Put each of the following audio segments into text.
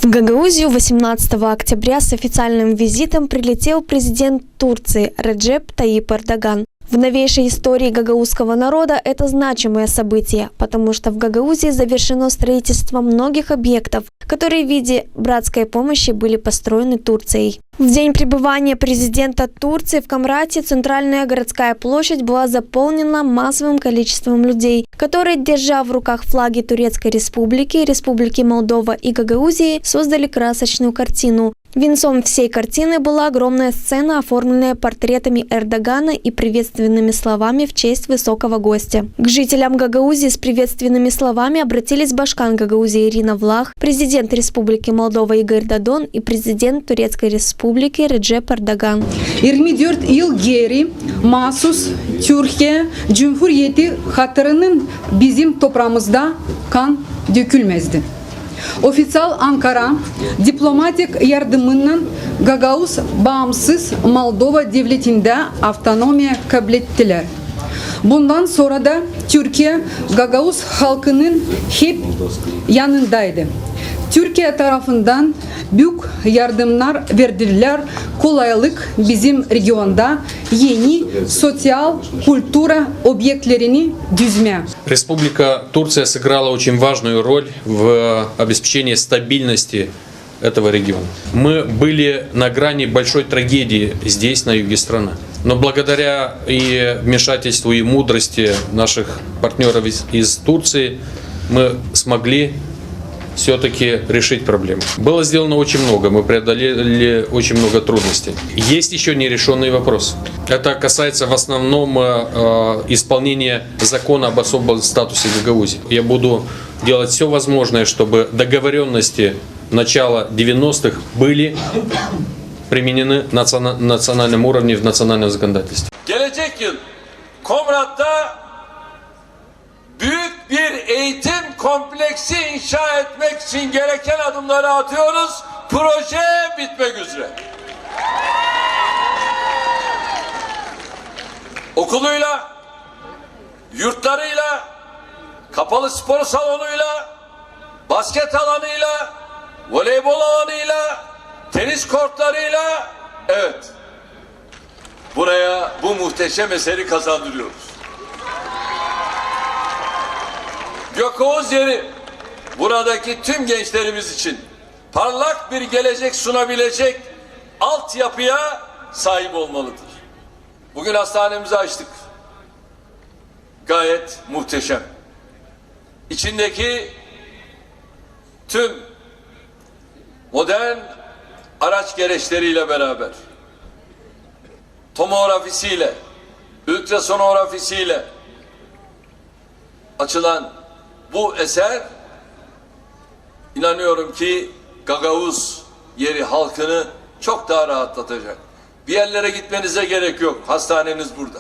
В Гагаузию 18 октября с официальным визитом прилетел президент Турции Реджеп Тайип Эрдоган. В новейшей истории гагаузского народа это значимое событие, потому что в Гагаузии завершено строительство многих объектов, которые в виде братской помощи были построены Турцией. В день пребывания президента Турции в Комрате центральная городская площадь была заполнена массовым количеством людей, которые, держа в руках флаги Турецкой Республики, Республики Молдова и Гагаузии, создали красочную картину. Венцом всей картины была огромная сцена, оформленная портретами Эрдогана и приветственными словами в честь высокого гостя. К жителям Гагаузии с приветственными словами обратились башкан Гагаузии Ирина Влах, президент Республики Молдова Игорь Додон и президент Турецкой Республики Реджеп Эрдоган. 24 yıl geri mahsus Türkiye Cumhuriyeti hatırının bizim toprağımızda kan dökülmezdi. Ofisyal Ankara diplomatik yardımının Gagauz bağımsız Moldova devletinde otonomiya kabul ettiler. Bundan sonra da Türkiye Gagauz halkının hep yanındaydı. Türkiye tarafından büyük yardımlar verdiler. Kolaylık bizim regionda yeni sosyal культура объектlerini düzme. Республика Турция сыграла очень важную роль в обеспечении стабильности этого региона. Мы были на грани большой трагедии здесь, на юге страны. Но благодаря и вмешательству, и мудрости наших партнеров из Турции мы смогли все-таки решить проблему. Было сделано очень много, мы преодолели очень много трудностей. Есть еще нерешенный вопрос. Это касается в основном исполнения закона об особом статусе Гагаузии. Я буду делать все возможное, чтобы договоренности начала 90-х были применены на национальном уровне в национальном законодательстве. Gelecek yıl Komrat'ta büyük bir eğitim kompleksi inşa etmek için gereken adımları atıyoruz. Proje bitmek üzere. Okuluyla, yurtlarıyla, kapalı spor salonuyla, basket alanıyla, voleybol alanıyla, tenis kortlarıyla, evet, buraya bu muhteşem eseri kazandırıyoruz. Gökoğuz yeri buradaki tüm gençlerimiz için parlak bir gelecek sunabilecek altyapıya sahip olmalıdır. Bugün hastanemizi açtık. Gayet muhteşem. İçindeki tüm modern araç gereçleriyle beraber tomografisiyle, ultrasonografisiyle açılan bu eser, inanıyorum ki Gagauz yeri halkını çok daha rahatlatacak. Bir yerlere gitmenize gerek yok. Hastanemiz burada.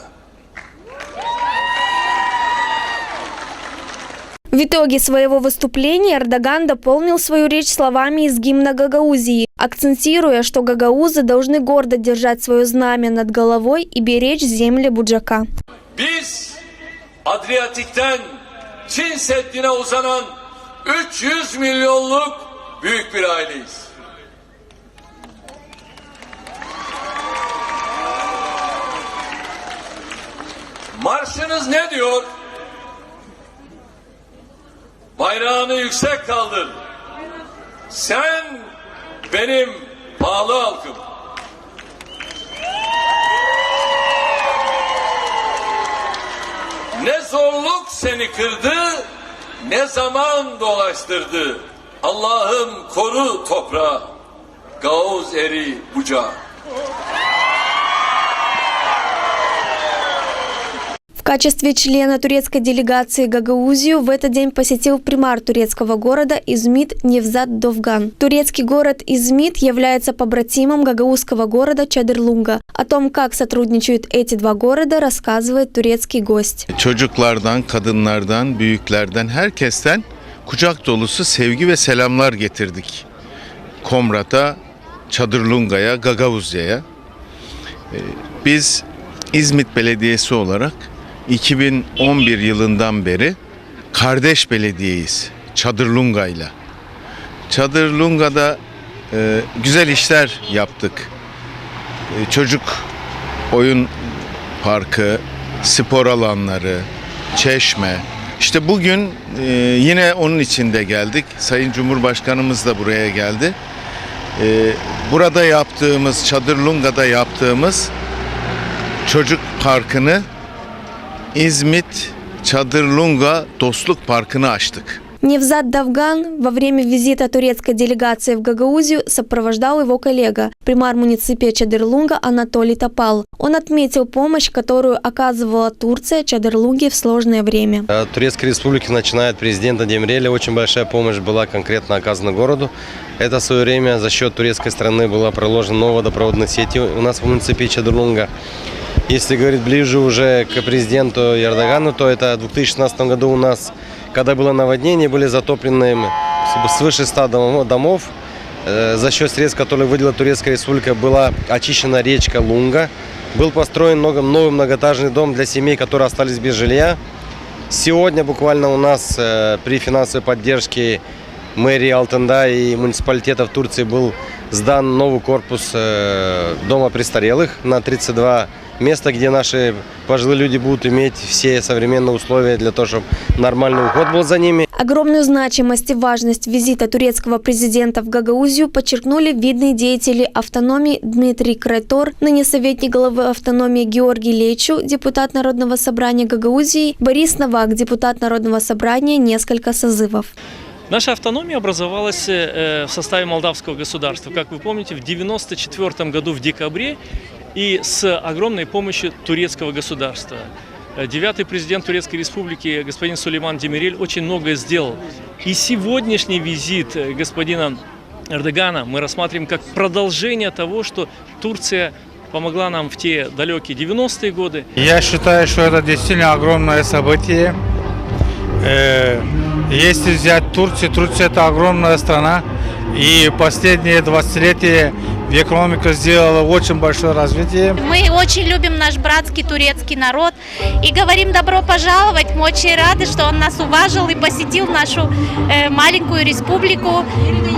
В итоге своего выступления Эрдоган дополнил свою речь словами из гимна Гагаузии, акцентируя, что гагаузы должны гордо держать свое знамя над головой и беречь земли Буджака. Biz Adriyatik'ten Çin Seddi'ne uzanan 300 milyonluk büyük bir aileyiz. Marşınız ne diyor? Bayrağını yüksek kaldır. Sen benim pahalı halkım. Ne zorluk seni kırdı, ne zaman dolaştırdı. Allah'ım koru toprağı, Gagauz eri bucağı. В качестве члена турецкой делегации Гагаузию в этот день посетил примар турецкого города Измит Невзат Довган. Турецкий город Измит является побратимом гагаузского города Чадырлунга. О том, как сотрудничают эти два города, рассказывает турецкий гость. Çocuklardan, kadınlardan, büyüklerden, herkesten kucak dolusu sevgi ve selamlar getirdik. Komrat'a, Çadırlunga'ya, Gagavuzya'ya. Biz İzmit Belediyesi olarak 2011 yılından beri kardeş belediyeyiz Çadırlunga'yla. Çadırlunga'da güzel işler yaptık. Çocuk oyun parkı, spor alanları, çeşme. İşte bugün yine onun içinde geldik. Sayın Cumhurbaşkanımız da buraya geldi. Burada yaptığımız, Çadırlunga'da yaptığımız çocuk parkını İzmit Çadırlunga Dostluk Parkı'nı açtık. Невзат Давган во время визита турецкой делегации в Гагаузию сопровождал его коллега, примар муниципия Чадырлунга Анатолий Топал. Он отметил помощь, которую оказывала Турция Чадырлунге в сложное время. От Турецкой Республики, начиная от президента Демиреля, очень большая помощь была конкретно оказана городу. Это в свое время за счет турецкой страны была проложена новая водопроводная сеть у нас в муниципии Чадырлунга. Если говорить ближе уже к президенту Эрдогану, то это в 2016 году у нас, когда было наводнение, были затоплены свыше 100 домов. За счет средств, которые выделила Турецкая Республика, была очищена речка Лунга. Был построен новый многоэтажный дом для семей, которые остались без жилья. Сегодня буквально у нас при финансовой поддержке мэрии Алтында и муниципалитетов Турции был сдан новый корпус дома престарелых на 32 места, где наши пожилые люди будут иметь все современные условия для того, чтобы нормальный уход был за ними. Огромную значимость и важность визита турецкого президента в Гагаузию подчеркнули видные деятели автономии Дмитрий Крайтор, ныне советник главы автономии Георгий Лейчу, депутат Народного собрания Гагаузии, Борис Новак, депутат Народного собрания несколько созывов. Наша автономия образовалась в составе молдавского государства, как вы помните, в 1994 году в декабре и с огромной помощью турецкого государства. Девятый президент Турецкой Республики господин Сулейман Демирель очень многое сделал. И сегодняшний визит господина Эрдогана мы рассматриваем как продолжение того, что Турция помогла нам в те далекие 90-е годы. Я считаю, что это действительно огромное событие. Если взять Турцию, Турция это огромная страна, и последние 20-летия экономика сделала очень большое развитие. Мы очень любим наш братский турецкий народ и говорим добро пожаловать. Мы очень рады, что он нас уважил и посетил нашу маленькую республику.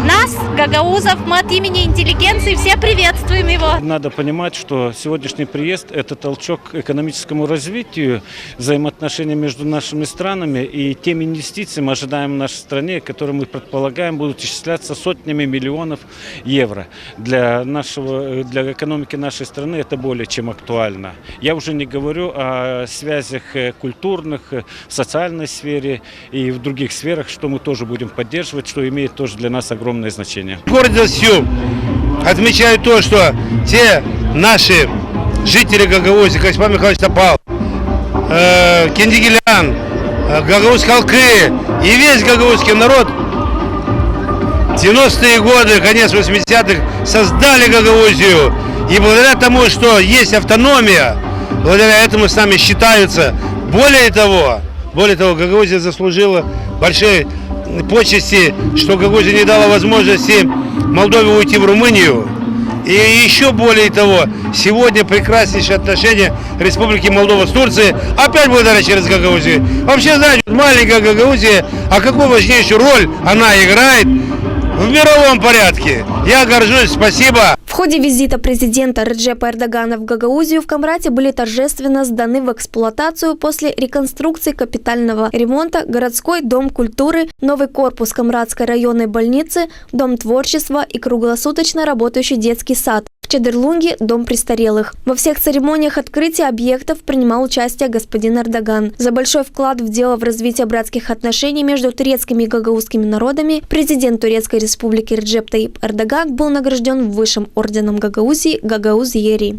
Нас, гагаузов, мы от имени интеллигенции все приветствуем его. Надо понимать, что сегодняшний приезд – это толчок к экономическому развитию, взаимоотношения между нашими странами и тем инвестициям мы ожидаем в нашей стране, которые мы предполагаем будут исчисляться сотнями миллионов евро. Для экономики нашей страны это более чем актуально. Я уже не говорю о связях культурных, в социальной сфере и в других сферах, что мы тоже будем поддерживать, что имеет тоже для нас огромное значение. Гордостью отмечаю то, что те наши жители Гагаузии, как Исмаил Михайлович Топал, Кендигелян, Гагаузские халкы и весь гагаузский народ 90-е годы, конец 80-х создали Гагаузию. И благодаря тому, что есть автономия, благодаря этому с нами считаются. Более того, Гагаузия заслужила большие почести, что Гагаузия не дала возможности Молдове уйти в Румынию. И еще более того, сегодня прекраснейшие отношения Республики Молдова с Турцией, опять благодаря через Гагаузию. Вообще, знаете, маленькая Гагаузия, а какую важнейшую роль она играет в мировом порядке. Я горжусь, спасибо. В ходе визита президента Реджепа Эрдогана в Гагаузию в Камрате были торжественно сданы в эксплуатацию после реконструкции капитального ремонта городской дом культуры, новый корпус Камратской районной больницы, дом творчества и круглосуточно работающий детский сад. В Чадырлунге – дом престарелых. Во всех церемониях открытия объектов принимал участие господин Эрдоган. За большой вклад в дело в развитие братских отношений между турецкими и гагаузскими народами президент Турецкой Республики Реджеп Тайип Эрдоган был награжден высшим орденом Гагаузии Гагаузъери.